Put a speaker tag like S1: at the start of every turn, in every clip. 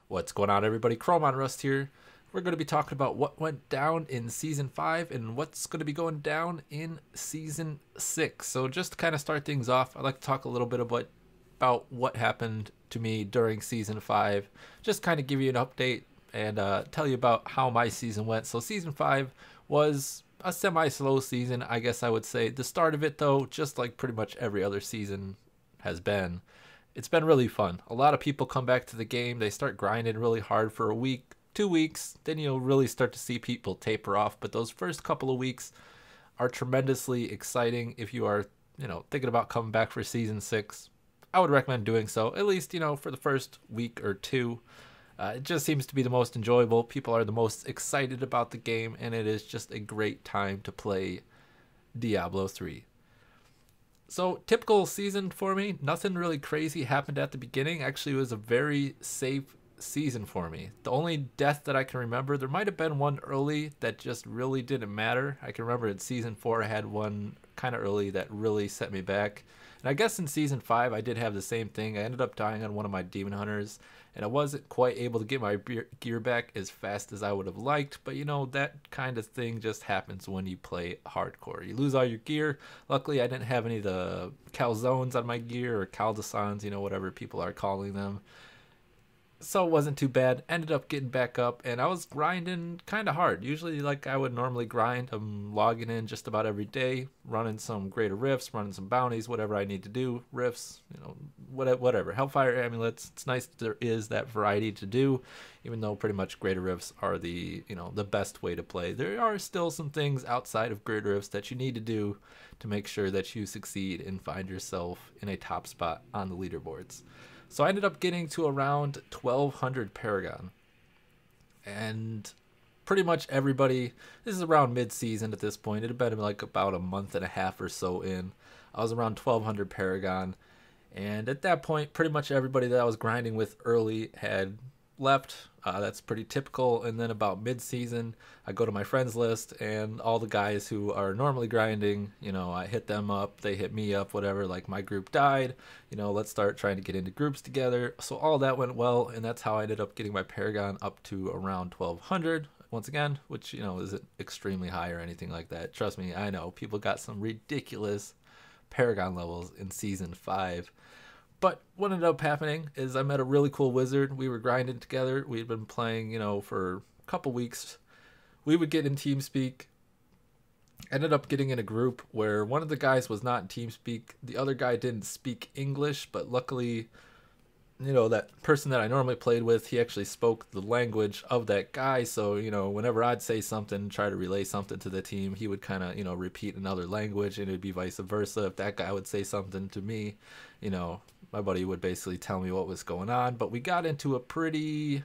S1: What's going on, everybody? ChromeOnRust here. We're going to be talking about what went down in Season 5 and what's going to be going down in Season 6. So just to kind of start things off, I'd like to talk a little bit about what happened to me during Season 5. Just kind of give you an update and tell you about how my season went. So Season 5 was a semi-slow season, I guess I would say. The start of it, though, just like pretty much every other season has been, it's been really fun. A lot of people come back to the game. They start grinding really hard for a week, 2 weeks. Then you'll really start to see people taper off. But those first couple of weeks are tremendously exciting. If you are, thinking about coming back for Season 6, I would recommend doing so. At least, for the first week or two. It just seems to be the most enjoyable. People are the most excited about the game. And it is just a great time to play Diablo 3. So, typical season for me. Nothing really crazy happened at the beginning. Actually, it was a very safe season for me. The only death that I can remember, there might have been one early that just really didn't matter. I can remember in Season 4 I had one kind of early that really set me back. And I guess in Season 5 I did have the same thing. I ended up dying on one of my demon hunters, and I wasn't quite able to get my gear back as fast as I would have liked. But that kind of thing just happens when you play hardcore. You lose all your gear. Luckily I didn't have any of the calzones on my gear, or caldesons, whatever people are calling them. So it wasn't too bad. Ended up getting back up, and I was grinding kind of hard. Usually like I would normally grind. I'm logging in just about every day, running some greater rifts, running some bounties, whatever I need to do. Rifts, whatever. Hellfire amulets. It's nice that there is that variety to do, even though pretty much greater rifts are the best way to play. There are still some things outside of greater rifts that you need to do to make sure that you succeed and find yourself in a top spot on the leaderboards. So I ended up getting to around 1200 Paragon. And pretty much everybody, this is around mid-season at this point. It had been like about a month and a half or so in. I was around 1200 Paragon. And at that point, pretty much everybody that I was grinding with early had left. That's pretty typical. And then about mid-season, I go to my friends list, and all the guys who are normally grinding, I hit them up, they hit me up, whatever. Like, my group died, let's start trying to get into groups together. So all that went well, and that's how I ended up getting my Paragon up to around 1200 once again, which isn't extremely high or anything like that. Trust me, I know people got some ridiculous Paragon levels in Season 5. But what ended up happening is I met a really cool wizard. We were grinding together. We had been playing, for a couple weeks. We would get in TeamSpeak. Ended up getting in a group where one of the guys was not in TeamSpeak. The other guy didn't speak English, but luckily, that person that I normally played with, he actually spoke the language of that guy. So, whenever I'd say something, try to relay something to the team, he would kind of, repeat another language, and it'd be vice versa. If that guy would say something to me, my buddy would basically tell me what was going on. But we got into a pretty,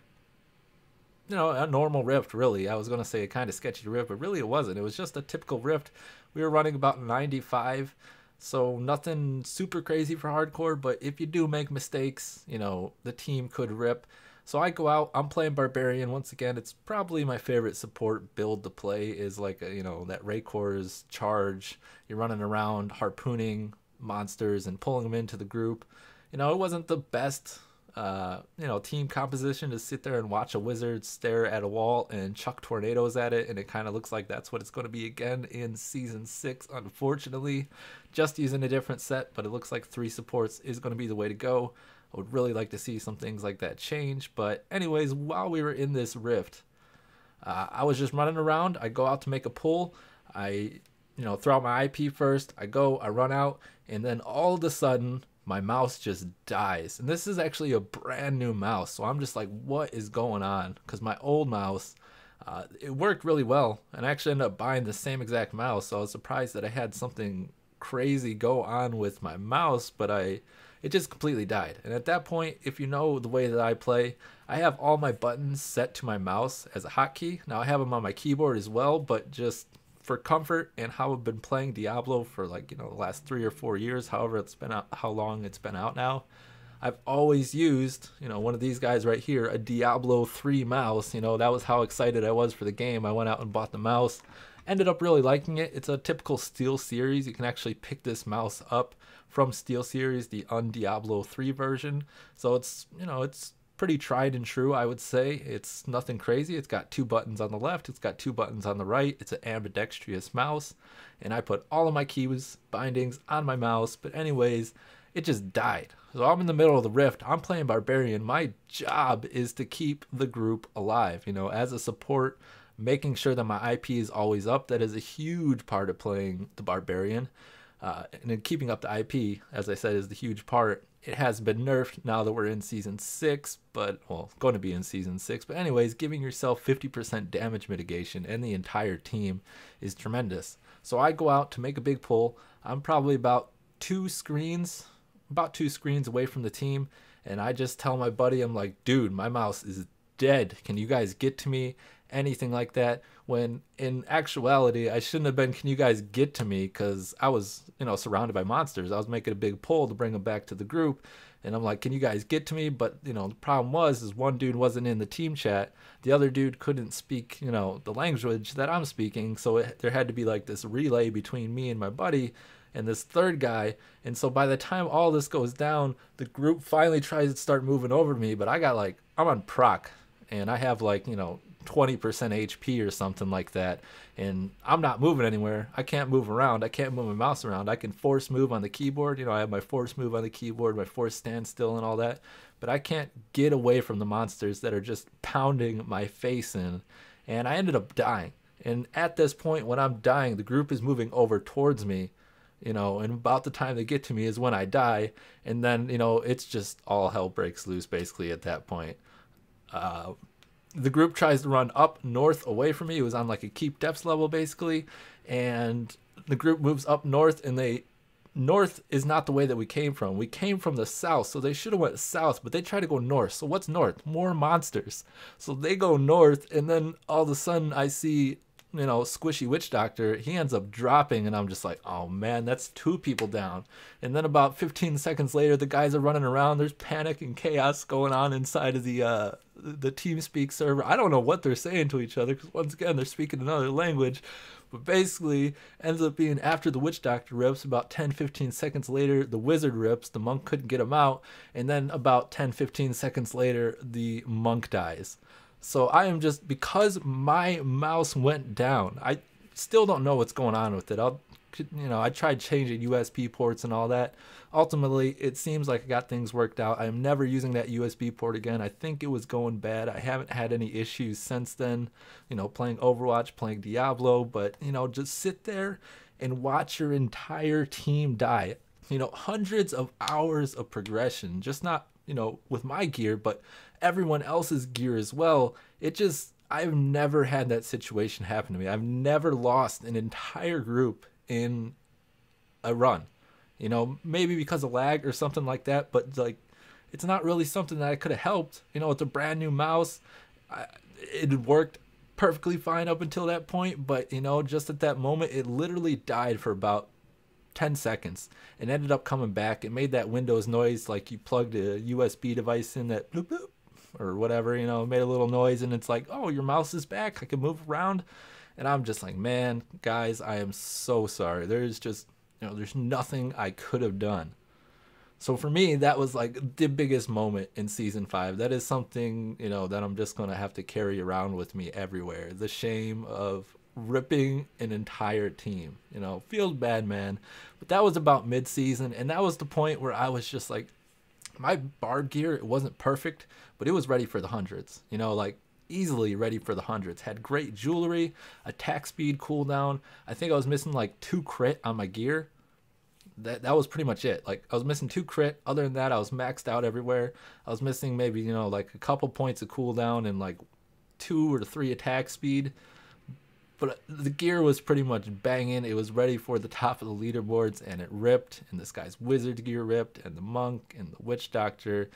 S1: a normal rift, really. I was going to say a kind of sketchy rift, but really it wasn't. It was just a typical rift. We were running about 95, so nothing super crazy for hardcore. But if you do make mistakes, the team could rip. So I go out, I'm playing Barbarian. Once again, it's probably my favorite support build to play, is like, that Raycor's charge. You're running around harpooning monsters and pulling them into the group. It wasn't the best, team composition to sit there and watch a wizard stare at a wall and chuck tornadoes at it, and it kind of looks like that's what it's going to be again in Season 6, unfortunately. Just using a different set, but it looks like 3 supports is going to be the way to go. I would really like to see some things like that change. But anyways, while we were in this rift, I was just running around. I go out to make a pull. I throw out my IP first. I run out, and then all of a sudden, my mouse just dies. And this is actually a brand new mouse, so I'm just like, what is going on? Because my old mouse, it worked really well, and I actually ended up buying the same exact mouse, so I was surprised that I had something crazy go on with my mouse, but it just completely died. And at that point, if you know the way that I play, I have all my buttons set to my mouse as a hotkey. Now I have them on my keyboard as well, but just for comfort and how I've been playing Diablo for the last 3 or 4 years, however it's been out, how long it's been out now, I've always used, one of these guys right here, a Diablo 3 mouse. That was how excited I was for the game. I went out and bought the mouse. Ended up really liking it. It's a typical Steel Series. You can actually pick this mouse up from Steel Series, the Diablo 3 version. So it's pretty tried and true, I would say. It's nothing crazy. It's got 2 buttons on the left, it's got 2 buttons on the right. It's an ambidextrous mouse, and I put all of my keys bindings on my mouse. But anyways, it just died. So I'm in the middle of the rift. I'm playing Barbarian. My job is to keep the group alive, you know, as a support, making sure that my IP is always up. That is a huge part of playing the Barbarian. And then keeping up the IP, as I said, is the huge part. It has been nerfed now that we're in Season 6, but, well, going to be in Season 6. But anyways, giving yourself 50% damage mitigation and the entire team is tremendous. So I go out to make a big pull. I'm probably about two screens away from the team, and I just tell my buddy, I'm like, dude, my mouse is dead. Can you guys get to me? Anything like that. When in actuality, I shouldn't have been, can you guys get to me? Because I was, you know, surrounded by monsters. I was making a big pull to bring them back to the group. And I'm like, can you guys get to me? But, you know, the problem is one dude wasn't in the team chat. The other dude couldn't speak, you know, the language that I'm speaking. So there had to be like this relay between me and my buddy and this third guy. And so by the time all this goes down, the group finally tries to start moving over to me. But I got like, I'm on proc, and I have like, you know, 20% HP or something like that, and I'm not moving anywhere. I can't move around. I can't move my mouse around. I can force move on the keyboard. You know, I have my force move on the keyboard, my force standstill and all that, but I can't get away from the monsters that are just pounding my face in. And I ended up dying. And at this point, when I'm dying, the group is moving over towards me, you know, and about the time they get to me is when I die. And then, you know, it's just all hell breaks loose basically at that point. The group tries to run up north away from me. It was on like a keep depths level basically, and the group moves up north, and north is not the way that we came from. We came from the south, so they should have went south, but they try to go north. So what's north? More monsters. So they go north, and then all of a sudden I see, you know, Squishy Witch Doctor. He ends up dropping, and I'm just like, oh man, that's 2 people down. And then about 15 seconds later, the guys are running around. There's panic and chaos going on inside of the TeamSpeak server. I don't know what they're saying to each other, because once again, they're speaking another language. But basically, ends up being after the Witch Doctor rips, about 10-15 seconds later, the Wizard rips. The monk couldn't get him out. And then about 10-15 seconds later, the monk dies. So I am just, because my mouse went down, I still don't know what's going on with it. I tried changing USB ports and all that. Ultimately, it seems like I got things worked out. I am never using that USB port again. I think it was going bad. I haven't had any issues since then, you know, playing Overwatch, playing Diablo, but, you know, just sit there and watch your entire team die. You know, hundreds of hours of progression, just not, you know, with my gear, but everyone else's gear as well. I've never had that situation happen to me. I've never lost an entire group in a run, you know, maybe because of lag or something like that, but like, it's not really something that I could have helped. You know, it's a brand new mouse. It worked perfectly fine up until that point, but, you know, just at that moment, it literally died for about 10 seconds and ended up coming back. It made that Windows noise like you plugged a USB device in, that bloop bloop or whatever, you know, it made a little noise, and it's like, oh, your mouse is back, I can move around. And I'm just like, man, guys, I am so sorry. There's just, you know, there's nothing I could have done. So for me, that was like the biggest moment in Season 5. That is something, you know, that I'm just going to have to carry around with me everywhere. The shame of ripping an entire team, you know, feels bad, man. But that was about mid-season, and that was the point where I was just like, my Bard gear, it wasn't perfect, but it was ready for the hundreds, you know, like easily ready for the hundreds. Had great jewelry, attack speed, cooldown. I think I was missing like 2 crit on my gear. That was pretty much it. Like, I was missing 2 crit. Other than that, I was maxed out everywhere. I was missing maybe, you know, like a couple points of cooldown and like 2 or 3 attack speed. But the gear was pretty much banging. It was ready for the top of the leaderboards, and it ripped. And this guy's wizard gear ripped, and the monk, and the witch doctor.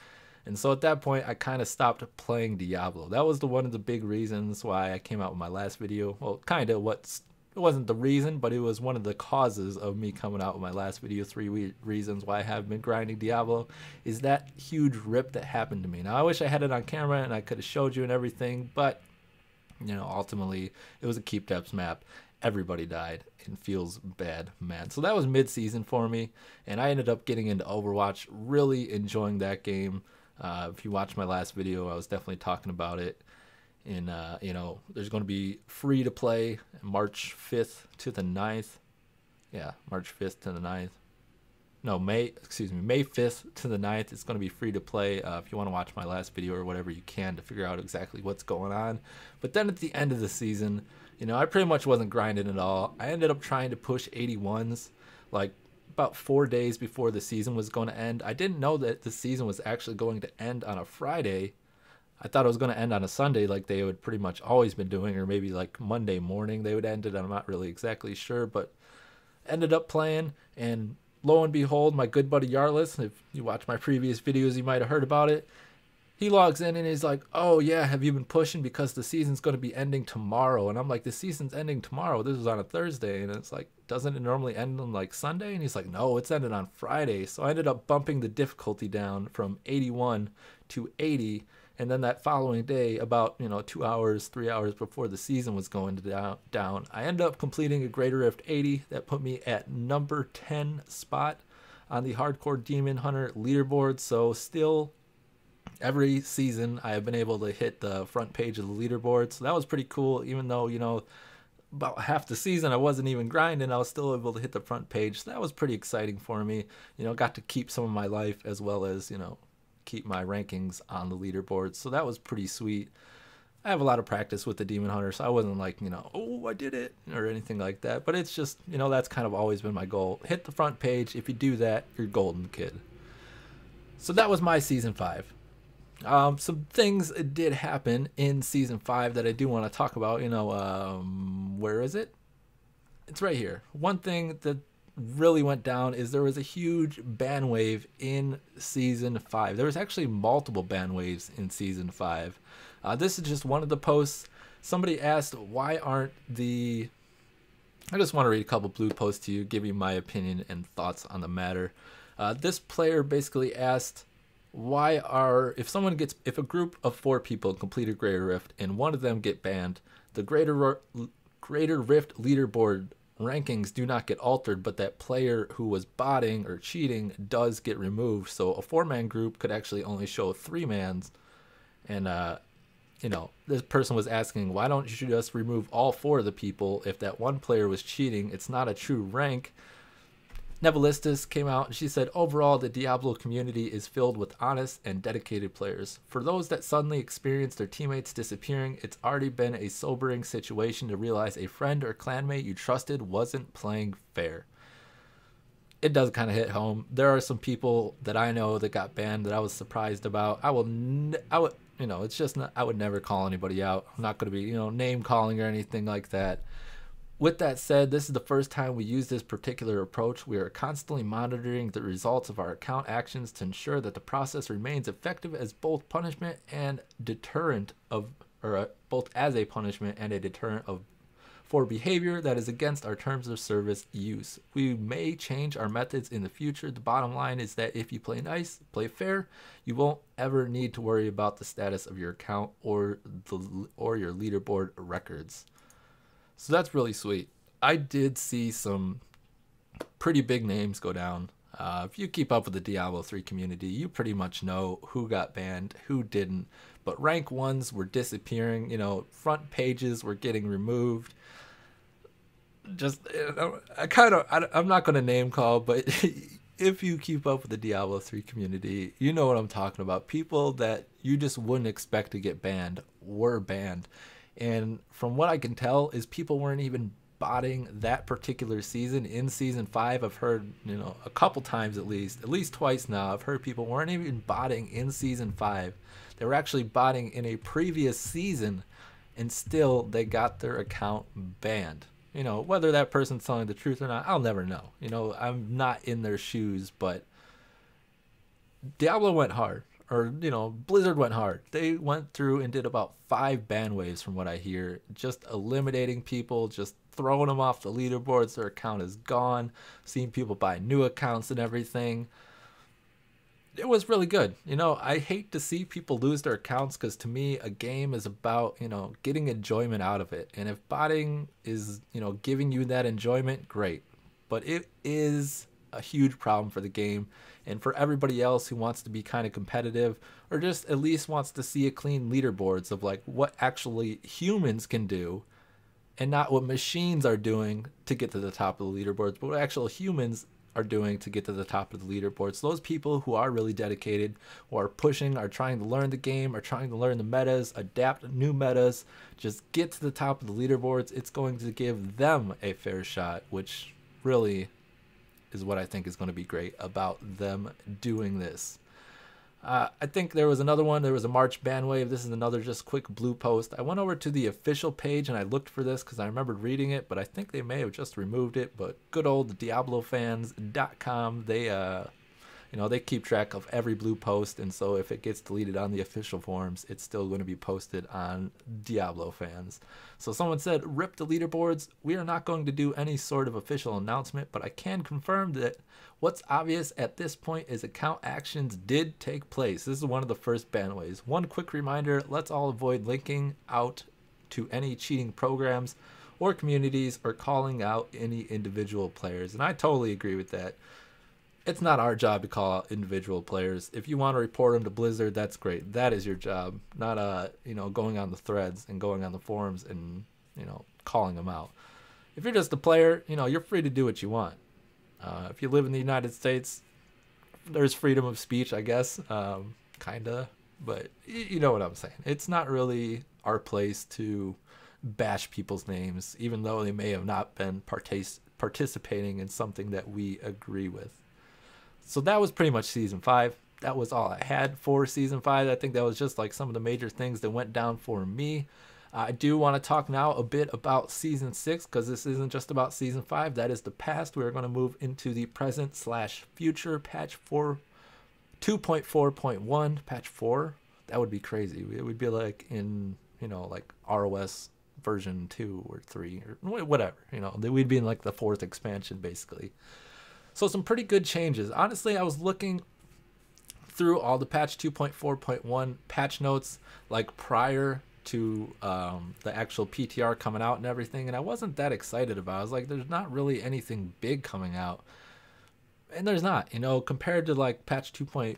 S1: And so at that point, I kind of stopped playing Diablo. That was one of the big reasons why I came out with my last video. Well, kind of it wasn't the reason, but it was one of the causes of me coming out with my last video. 3 reasons why I have been grinding Diablo is that huge rip that happened to me. Now, I wish I had it on camera and I could have showed you and everything, but, you know, ultimately, it was a keep depths map. Everybody died, and feels bad, man. So that was mid-season for me, and I ended up getting into Overwatch, really enjoying that game. If you watched my last video, I was definitely talking about it. And, there's going to be free to play March 5th to the 9th. Yeah, March 5th to the 9th. No, May 5th to the 9th. It's going to be free to play. If you want to watch my last video or whatever, you can to figure out exactly what's going on. But then at the end of the season, I pretty much wasn't grinding at all. I ended up trying to push 81s like about 4 days before the season was going to end. I didn't know that the season was actually going to end on a Friday. I thought it was going to end on a Sunday like they would pretty much always been doing, or maybe like Monday morning they would end it. I'm not really exactly sure, but ended up playing, and lo and behold, my good buddy Yarlis, if you watch my previous videos, you might have heard about it. He logs in and he's like, oh yeah, have you been pushing because the season's going to be ending tomorrow? And I'm like, the season's ending tomorrow. This is on a Thursday. And it's like, doesn't it normally end on like Sunday? And he's like, no, it's ended on Friday. So I ended up bumping the difficulty down from 81 to 80. And then that following day, about 2 hours, 3 hours before the season was going down, I ended up completing a Greater Rift 80 that put me at number 10 spot on the Hardcore Demon Hunter leaderboard. So still, every season I have been able to hit the front page of the leaderboard. So that was pretty cool. Even though about half the season I wasn't even grinding, I was still able to hit the front page. So that was pretty exciting for me. Got to keep some of my life as well as keep my rankings on the leaderboard. So that was pretty sweet. I have a lot of practice with the Demon Hunter, so I wasn't like, oh, I did it or anything like that. But it's just, that's kind of always been my goal. Hit the front page. If you do that, you're golden, kid. So that was my season 5. Some things did happen in season 5 that I do want to talk about. Where is it? It's right here. One thing that really went down is there was a huge ban wave in season 5. There was actually multiple ban waves in season 5. This is just one of the posts. Somebody asked, why aren't the... I just want to read a couple blue posts to you, give you my opinion and thoughts on the matter. This player basically asked, if a group of 4 people complete a Greater Rift and one of them get banned, the Greater Rift leaderboard rankings do not get altered, but that player who was botting or cheating does get removed. So a 4-man group could actually only show 3-mans. And this person was asking, why don't you just remove all 4 of the people? If that one player was cheating, it's not a true rank. Nevelistus came out and she said, overall, the Diablo community is filled with honest and dedicated players. For those that suddenly experience their teammates disappearing, it's already been a sobering situation to realize a friend or clanmate you trusted wasn't playing fair. It does kind of hit home. There are some people that I know that got banned that I was surprised about. I would, it's just not, I would never call anybody out. I'm not going to be, name calling or anything like that. With that said, this is the first time we use this particular approach. We are constantly monitoring the results of our account actions to ensure that the process remains effective as both punishment and deterrent both as a punishment and a deterrent for behavior that is against our terms of service use. We may change our methods in the future. The bottom line is that if you play nice, play fair, you won't ever need to worry about the status of your account or your leaderboard records. So that's really sweet. I did see some pretty big names go down. If you keep up with the Diablo 3 community, you pretty much know who got banned, who didn't. But rank 1s were disappearing. Front pages were getting removed. I'm not going to name call, but if you keep up with the Diablo 3 community, you know what I'm talking about. People that you just wouldn't expect to get banned were banned. And from what I can tell is people weren't even botting that particular season in season 5. I've heard, a couple times at least twice now, I've heard people weren't even botting in season 5. They were actually botting in a previous season, and still they got their account banned. Whether that person's telling the truth or not, I'll never know. I'm not in their shoes, but Diablo went hard. Or, Blizzard went hard. They went through and did about 5 ban waves from what I hear. Just eliminating people, just throwing them off the leaderboards. Their account is gone. Seeing people buy new accounts and everything. It was really good. I hate to see people lose their accounts because to me, a game is about, getting enjoyment out of it. And if botting is, giving you that enjoyment, great. But it is a huge problem for the game. And for everybody else who wants to be kind of competitive or just at least wants to see a clean leaderboards of like what actually humans can do and not what machines are doing to get to the top of the leaderboards, but what actual humans are doing to get to the top of the leaderboards. Those people who are really dedicated, who are pushing, are trying to learn the game, are trying to learn the metas, adapt new metas, just get to the top of the leaderboards. It's going to give them a fair shot, which really is what I think is going to be great about them doing this. I think there was another one. There was a March ban wave. This is another just quick blue post. I went over to the official page and I looked for this because I remembered reading it, but I think they may have just removed it. But good old DiabloFans.com, they keep track of every blue post, and so if it gets deleted on the official forums, it's still going to be posted on Diablo Fans. So someone said, rip the leaderboards. We are not going to do any sort of official announcement, but I can confirm that what's obvious at this point is account actions did take place. This is one of the first ban waves. One quick reminder, let's all avoid linking out to any cheating programs or communities or calling out any individual players. And I totally agree with that. It's not our job to call out individual players. If you want to report them to Blizzard, that's great. That is your job, not going on the threads and going on the forums and calling them out. If you're just a player, you're free to do what you want. If you live in the United States, there's freedom of speech, I guess, kinda. But you know what I'm saying. It's not really our place to bash people's names, even though they may have not been participating in something that we agree with. So that was pretty much Season 5. That was all I had for Season 5. I think that was just like some of the major things that went down for me. I do want to talk now a bit about Season 6 because this isn't just about Season 5. That is the past. We're going to move into the present/future. Patch 4, 2.4.1, patch 4. That would be crazy. It would be like in, like ROS version 2 or 3 or whatever. We'd be in like the 4th expansion basically. So some pretty good changes. Honestly, I was looking through all the patch 2.4.1 patch notes like prior to the actual PTR coming out and everything, and I wasn't that excited about it. I was like, there's not really anything big coming out. And there's not, compared to like patch 2.4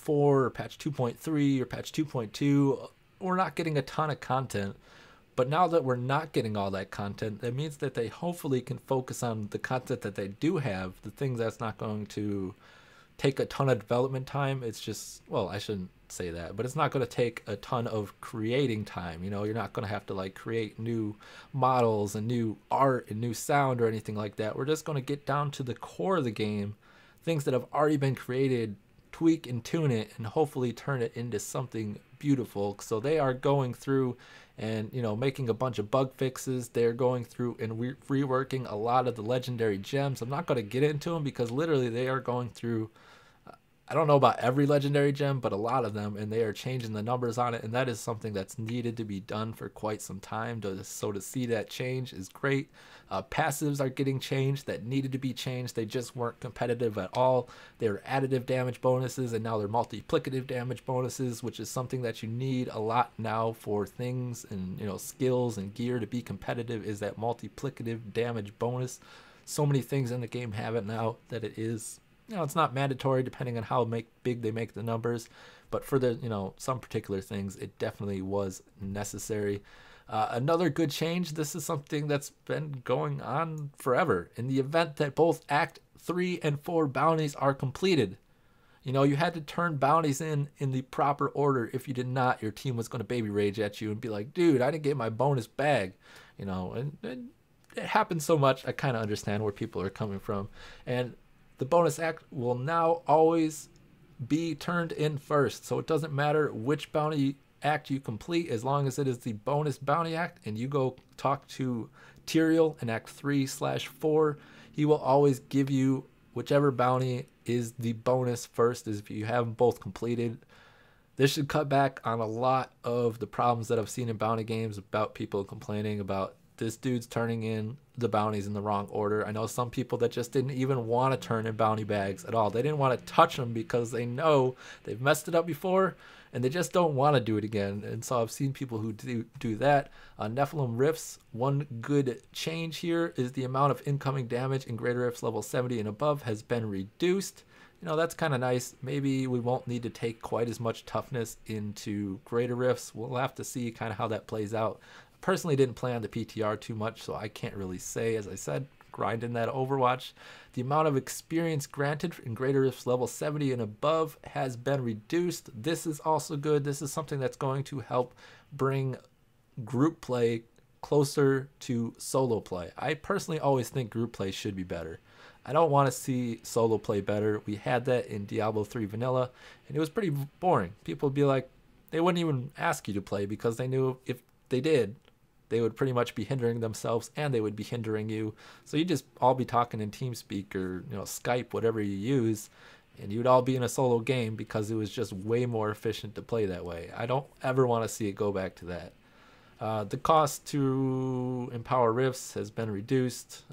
S1: or patch 2.3 or patch 2.2, we're not getting a ton of content. But now that we're not getting all that content, that means that they hopefully can focus on the content that they do have, the things that's not going to take a ton of development time. It's just, well, I shouldn't say that, but it's not going to take a ton of creating time. You're not going to have to like create new models and new art and new sound or anything like that. We're just going to get down to the core of the game, things that have already been created, tweak and tune it, and hopefully turn it into something beautiful. So they are going through and making a bunch of bug fixes. They're going through and reworking a lot of the legendary gems. I'm not going to get into them because literally they are going through, I don't know about every legendary gem, but a lot of them, and they are changing the numbers on it, and that is something that's needed to be done for quite some time. So to see that change is great. Passives are getting changed that needed to be changed. They just weren't competitive at all. They were additive damage bonuses, and now they're multiplicative damage bonuses, which is something that you need a lot now for things and skills and gear to be competitive, is that multiplicative damage bonus. So many things in the game have it now that it is, it's not mandatory depending on how big they make the numbers, but for the some particular things it definitely was necessary. Another good change, this is something that's been going on forever. In the event that both Act 3 and 4 bounties are completed, you had to turn bounties in the proper order. If you did not, your team was going to baby rage at you and be like, dude, I didn't get my bonus bag. And it happens so much. I kind of understand where people are coming from. And the bonus act will now always be turned in first. So it doesn't matter which bounty act you complete, as long as it is the bonus bounty act and you go talk to Tyrael in Act 3/4, he will always give you whichever bounty is the bonus first, as if you have them both completed. This should cut back on a lot of the problems that I've seen in bounty games about people complaining about this dude's turning in the bounties in the wrong order. I know some people that just didn't even want to turn in bounty bags at all. They didn't want to touch them because they know they've messed it up before and they just don't want to do it again. And so I've seen people who do that. Nephilim Rifts, one good change here is the amount of incoming damage in Greater Rifts level 70 and above has been reduced. You know, that's kind of nice. Maybe we won't need to take quite as much toughness into Greater Rifts. We'll have to see kind of how that plays out. I personally didn't play on the PTR too much, so I can't really say. As I said, grinding that Overwatch. The amount of experience granted in Greater Rifts level 70 and above has been reduced. This is also good. This is something that's going to help bring group play closer to solo play. I personally always think group play should be better. I don't want to see solo play better. We had that in Diablo 3 Vanilla, and it was pretty boring. People would be like, they wouldn't even ask you to play because they knew if they did, they would pretty much be hindering themselves and they would be hindering you. So you just all be talking in TeamSpeak or Skype, whatever you use, and you'd all be in a solo game because it was just way more efficient to play that way. I don't ever want to see it go back to that. The cost to empower rifts has been reduced.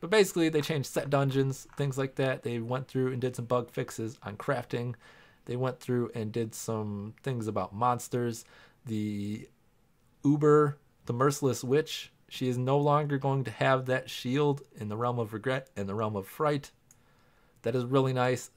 S1: But basically, they changed set dungeons, things like that. They went through and did some bug fixes on crafting. They went through and did some things about monsters. The Uber, the Merciless Witch, she is no longer going to have that shield in the Realm of Regret and the Realm of Fright. That is really nice.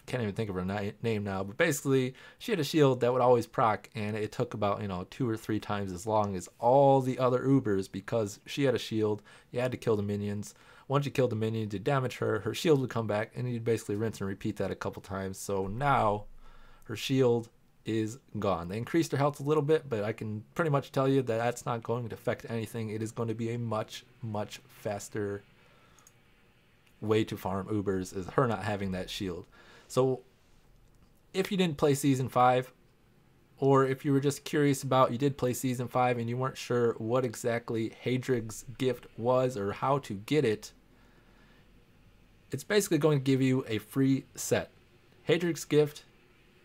S1: Can't even think of her name now, but basically she had a shield that would always proc, and it took about 2 or 3 times as long as all the other Ubers because she had a shield. You had to kill the minions. Once you killed the minions, you damage her, her shield would come back, and you'd basically rinse and repeat that a couple times. So now her shield is gone. They increased her health a little bit, but I can pretty much tell you that that's not going to affect anything. It is going to be a much faster way to farm Ubers, is her not having that shield. So if you didn't play Season 5, or if you were just curious about, you did play Season 5 and you weren't sure what exactly HERETIC'S gift was or how to get it, it's basically going to give you a free set. HERETIC'S gift,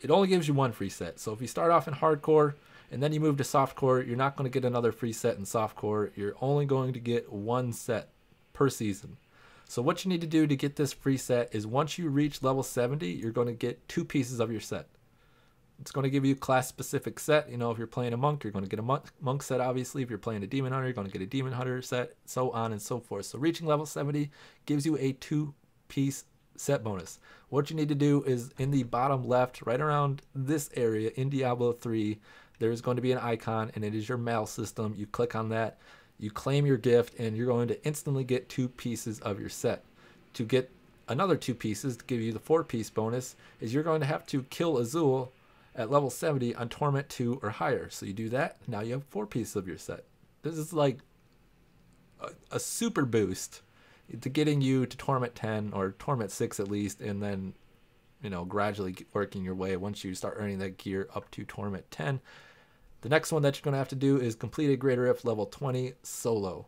S1: it only gives you one free set. So if you start off in hardcore and then you move to softcore, you're not going to get another free set in softcore. You're only going to get one set per season. So what you need to do to get this free set is once you reach level 70, you're going to get 2 pieces of your set. It's going to give you a class-specific set. If you're playing a monk, you're going to get a monk set, obviously. If you're playing a demon hunter, you're going to get a demon hunter set, so on and so forth. So reaching level 70 gives you a 2-piece set bonus. What you need to do is in the bottom left, right around this area in Diablo 3, there's going to be an icon, and it is your mail system. You click on that. You claim your gift, and you're going to instantly get 2 pieces of your set. To get another 2 pieces to give you the 4-piece bonus is you're going to have to kill Azul at level 70 on Torment 2 or higher. So you do that, now you have 4 pieces of your set. This is like a super boost to getting you to Torment 10 or Torment 6 at least, and then gradually working your way once you start earning that gear up to Torment 10. The next one that you're going to have to do is complete a Greater Rift level 20 solo.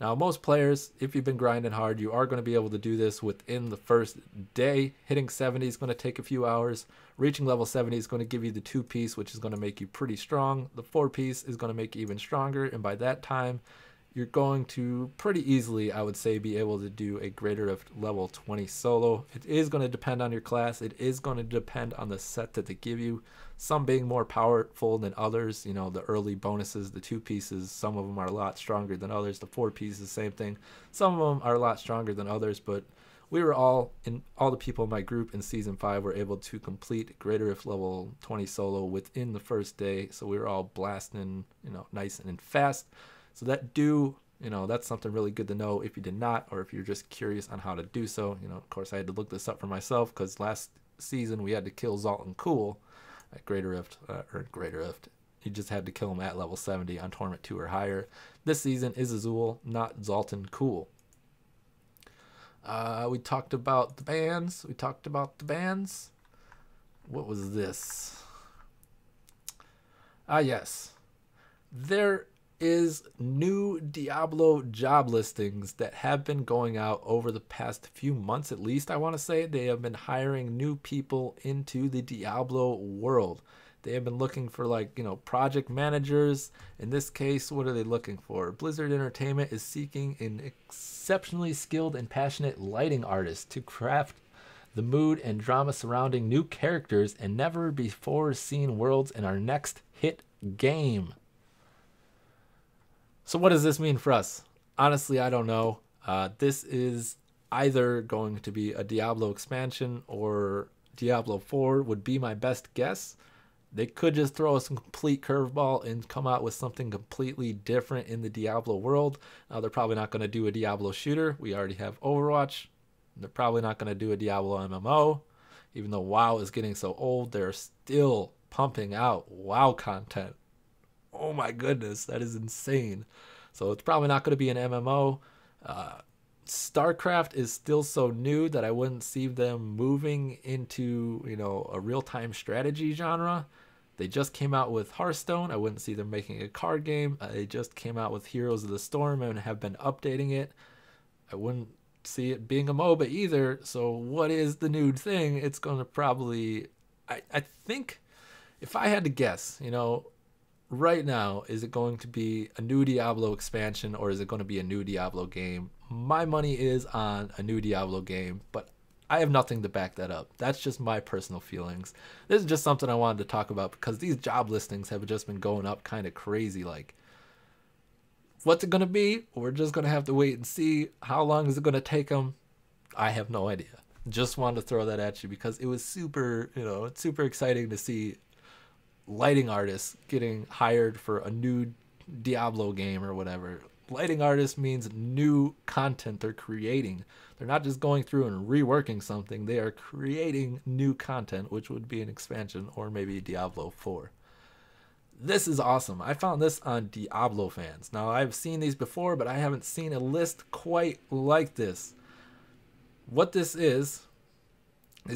S1: Now, most players, if you've been grinding hard, you are going to be able to do this within the first day. Hitting 70 is going to take a few hours. Reaching level 70 is going to give you the 2-piece, which is going to make you pretty strong. The 4-piece is going to make you even stronger, and by that time, you're going to pretty easily, I would say, be able to do a Greater Rift level 20 solo. It is going to depend on your class. It is going to depend on the set that they give you. Some being more powerful than others. The early bonuses, the 2 pieces, some of them are a lot stronger than others. The 4 pieces, same thing. Some of them are a lot stronger than others, but we were all the people in my group in Season 5 were able to complete Greater Rift level 20 solo within the first day. So we were all blasting, nice and fast. So that's something really good to know if you did not, or if you're just curious on how to do so. Of course, I had to look this up for myself because last season we had to kill Zoltan Cool at Greater Rift, You just had to kill him at level 70 on Torment 2 or higher. This season is Azul, not Zoltan Cool. We talked about the bands. What was this? Yes. There is new Diablo job listings that have been going out over the past few months, at least I want to say. They have been hiring new people into the Diablo world. They have been looking for project managers. In this case, what are they looking for? Blizzard Entertainment is seeking an exceptionally skilled and passionate lighting artist to craft the mood and drama surrounding new characters and never before seen worlds in our next hit game. So what does this mean for us? Honestly, I don't know. This is either going to be a Diablo expansion or Diablo 4 would be my best guess. They could just throw us a complete curveball and come out with something completely different in the Diablo world. Now, they're probably not going to do a Diablo shooter. We already have Overwatch. They're probably not going to do a Diablo MMO. Even though WoW is getting so old, they're still pumping out WoW content. Oh my goodness, that is insane. So it's probably not going to be an MMO. StarCraft is still so new that I wouldn't see them moving into, a real-time strategy genre. They just came out with Hearthstone. I wouldn't see them making a card game. They just came out with Heroes of the Storm and have been updating it. I wouldn't see it being a MOBA either. So what is the new thing? It's going to probably, I think, if I had to guess, right now, is it going to be a new Diablo expansion or is it going to be a new Diablo game? My money is on a new Diablo game, but I have nothing to back that up. That's just my personal feelings. This is just something I wanted to talk about because these job listings have just been going up kind of crazy. Like, what's it going to be? We're just going to have to wait and see. How long is it going to take them? I have no idea. Just wanted to throw that at you because it was super, it's super exciting to see lighting artists getting hired for a new Diablo game or whatever. Lighting artist means new content they're creating. They're not just going through and reworking something. They are creating new content, which would be an expansion or maybe Diablo 4. This is awesome. I found this on Diablo Fans. Now, I've seen these before, but I haven't seen a list quite like this. What this is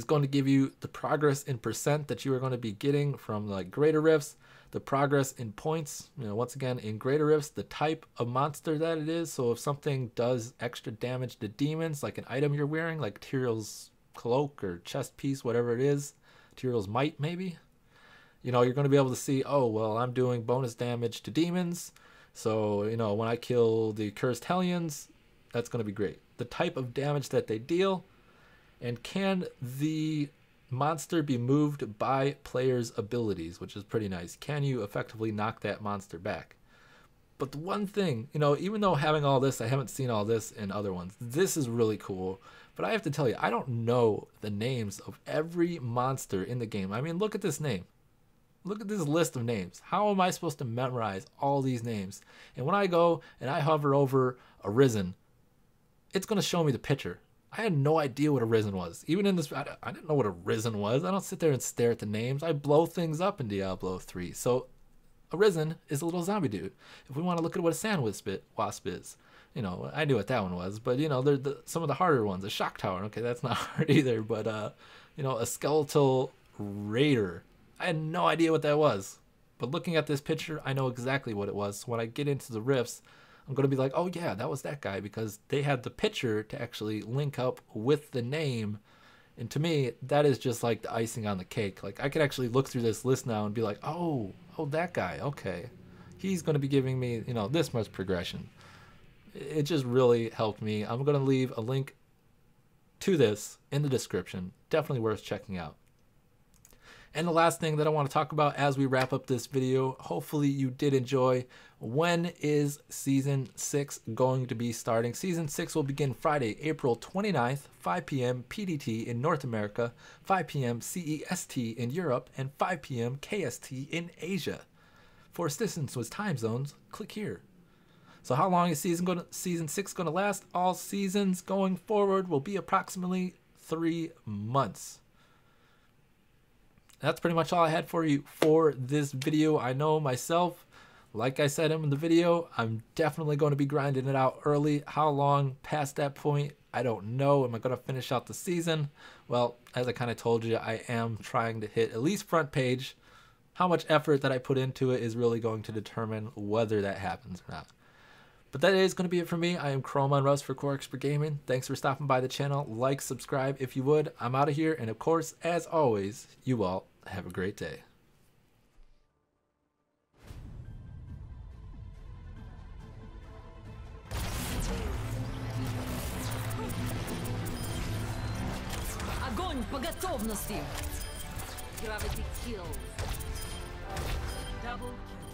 S1: going to give you the progress in percent that you are going to be getting from like greater rifts, the progress in points, once again in greater rifts, the type of monster that it is. So if something does extra damage to demons, like an item you're wearing, like Tyrell's cloak or chest piece, whatever it is, Tyrell's might maybe, you're going to be able to see, oh, well, I'm doing bonus damage to demons. So, when I kill the cursed hellions, that's going to be great. The type of damage that they deal, and can the monster be moved by players' abilities, which is pretty nice. Can you effectively knock that monster back? But the one thing, even though having all this, I haven't seen all this in other ones. This is really cool. But I have to tell you, I don't know the names of every monster in the game. I mean, look at this name. Look at this list of names. How am I supposed to memorize all these names? And when I go and I hover over Arisen, it's going to show me the picture. I had no idea what Arisen was. Even in this, I didn't know what Arisen was. I don't sit there and stare at the names. I blow things up in Diablo 3. So Arisen is a little zombie dude. If we want to look at what a sand wasp is, I knew what that one was. But, they're some of the harder ones. A shock tower. Okay, that's not hard either. But, a skeletal raider. I had no idea what that was. But looking at this picture, I know exactly what it was. So when I get into the rifts, I'm going to be like, oh yeah, that was that guy, because they had the picture to actually link up with the name. And to me, that is just like the icing on the cake. Like, I could actually look through this list now and be like, oh, that guy, okay. He's going to be giving me, this much progression. It just really helped me. I'm going to leave a link to this in the description. Definitely worth checking out. And the last thing that I want to talk about as we wrap up this video, hopefully you did enjoy. When is Season 6 going to be starting? Season 6 will begin Friday, April 29th, 5 p.m. PDT in North America, 5 p.m. CEST in Europe, and 5 p.m. KST in Asia. For assistance with time zones, click here. So how long is Season 6 going to last? All seasons going forward will be approximately 3 months. That's pretty much all I had for you for this video. I know myself, like I said in the video, I'm definitely going to be grinding it out early. How long past that point, I don't know. Am I going to finish out the season? Well, as I kind of told you, I am trying to hit at least front page. How much effort that I put into it is really going to determine whether that happens or not. But that is going to be it for me. I am ChromeOnRust for Core Expert Gaming. Thanks for stopping by the channel. Like, subscribe if you would. I'm out of here. And of course, as always, you all have a great day.
S2: Огонь! Огонь по готовности!
S3: Gravity kills. Double kill.